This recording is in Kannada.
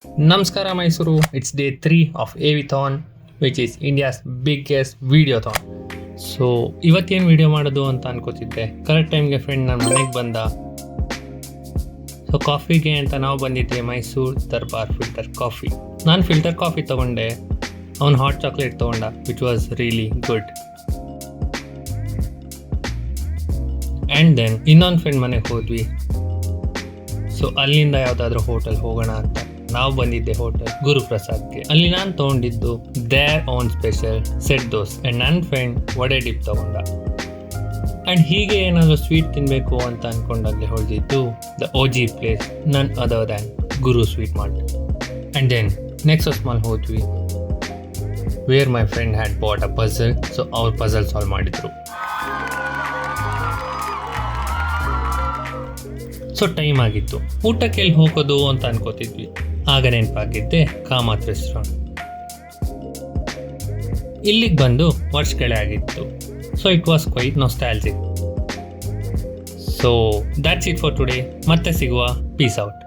ನಮಸ್ಕಾರ Mysuru. It's day 3 of AVthon, which is India's biggest videothon. So ಇವತ್ತೇನು ವಿಡಿಯೋ ಮಾಡೋದು ಅಂತ ಅನ್ಕೋತಿದ್ದೆ. ಕರೆಕ್ಟ್ ಟೈಮ್ಗೆ ಫ್ರೆಂಡ್ ನನ್ನ ಮನೆಗೆ ಬಂದ. ಸೊ ಕಾಫಿಗೆ ಅಂತ ನಾವು ಬಂದಿದ್ದೆ ಮೈಸೂರು ದರ್ಬಾರ್ ಫಿಲ್ಟರ್ ಕಾಫಿ. ನಾನು ಫಿಲ್ಟರ್ ಕಾಫಿ ತೊಗೊಂಡೆ, ಅವನು ಹಾಟ್ ಚಾಕ್ಲೇಟ್ ತೊಗೊಂಡ, which was really good. And then ಇನ್ನೊಂದು ಫ್ರೆಂಡ್ ಮನೆಗೆ ಹೋದ್ವಿ. ಸೊ ಅಲ್ಲಿಂದ ಯಾವುದಾದ್ರೂ ಹೋಟೆಲ್ ಹೋಗೋಣ ಅಂತ ನಾವು ಬಂದಿದ್ದೆ ಹೋಟೆಲ್ ಗುರುಪ್ರಸಾದ್ಗೆ. ಅಲ್ಲಿ ನಾನು ತೊಗೊಂಡಿದ್ದು their own special set dosa and ನನ್ನ ಫ್ರೆಂಡ್ ವಡೆ ಡಿಪ್ ತೊಗೊಂಡ. ಆ್ಯಂಡ್ ಹೀಗೆ ಏನಾದರೂ ಸ್ವೀಟ್ ತಿನ್ನಬೇಕು ಅಂತ ಅಂದ್ಕೊಂಡಾಗಲೇ ಹೊಡೆದಿದ್ದು the OG place, none other than Guru Sweet Mart. And then Nexus mall ಹೋದ್ವಿ, where my friend had bought a puzzle. So ಅವ್ರು ಪಝಲ್ ಸಾಲ್ವ್ ಮಾಡಿದರು. ಸೊ ಟೈಮ್ ಆಗಿತ್ತು, ಊಟಕ್ಕೆ ಎಲ್ಲಿ ಹೋಗೋದು ಅಂತ ಅನ್ಕೋತಿದ್ವಿ. ಆಗ ನೆನಪಾಗಿದ್ದೆ ಕಾಮತ್ ರೆಸ್ಟೋರೆಂಟ್. ಇಲ್ಲಿಗೆ ಬಂದು ವರ್ಷಗಳೇ ಆಗಿತ್ತು. So it was quite nostalgic. So that's it for today. ಮತ್ತೆ ಸಿಗುವ. Peace out.